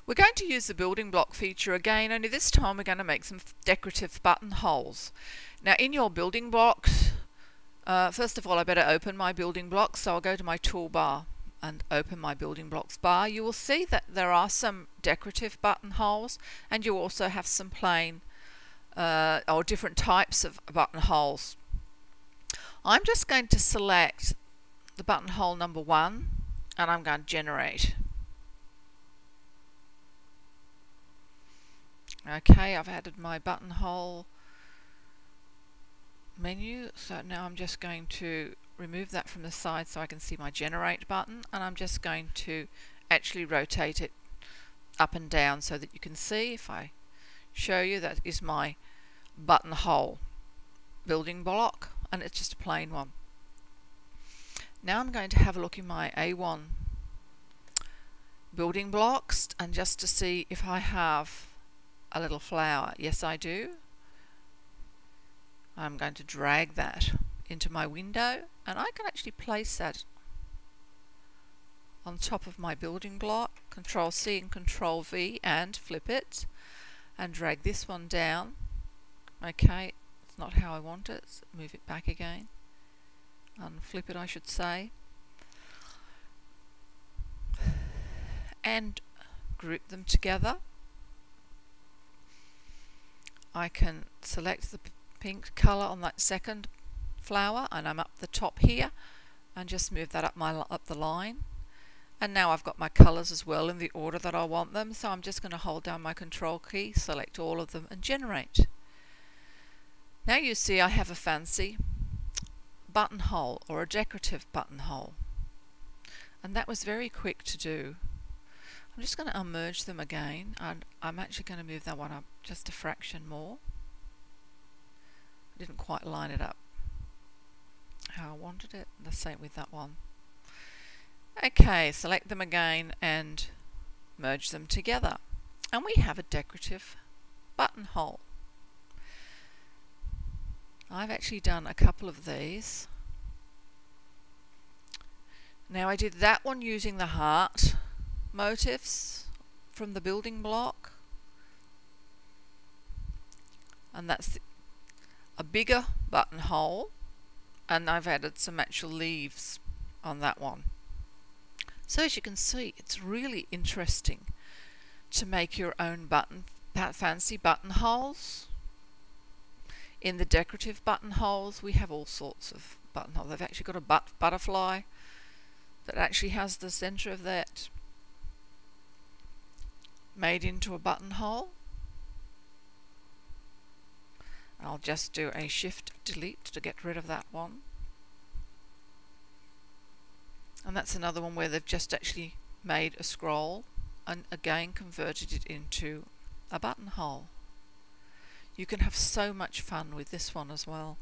We're going to use the building block feature again, only this time we're going to make some decorative buttonholes. Now in your building blocks, first of all I better open my building blocks, so I'll go to my toolbar and open my building blocks bar. You will see that there are some decorative buttonholes, and you also have some plain or different types of buttonholes. I'm just going to select the buttonhole number 1 and I'm going to generate. Okay, I've added my buttonhole menu, so now I'm just going to remove that from the side so I can see my generate button, and I'm just going to actually rotate it up and down so that you can see. If I show you, that is my buttonhole building block, and it's just a plain one. Now I'm going to have a look in my A1 building blocks and just to see if I have a little flower. Yes, I do. I'm going to drag that into my window, and I can actually place that on top of my building block. Control C and Control V and flip it and drag this one down. Okay, it's not how I want it, so move it back again. Unflip it, I should say. And group them together. I can select the pink colour on that second flower, and I'm up the top here, and just move that up the line. And now I've got my colours as well in the order that I want them, so I'm just going to hold down my control key, select all of them and generate. Now you see I have a fancy buttonhole, or a decorative buttonhole, and that was very quick to do. I'm just going to unmerge them again, and I'm actually going to move that one up just a fraction more. I didn't quite line it up how I wanted it. The same with that one. Okay, select them again and merge them together, and we have a decorative buttonhole. I've actually done a couple of these. Now I did that one using the heart motifs from the building block, and that's a bigger buttonhole, and I've added some actual leaves on that one. So as you can see, it's really interesting to make your own fancy buttonholes. In the decorative buttonholes we have all sorts of buttonholes. They've actually got a butterfly that actually has the centre of that made into a buttonhole. I'll just do a shift delete to get rid of that one. And that's another one where they've just actually made a scroll and again converted it into a buttonhole. You can have so much fun with this one as well.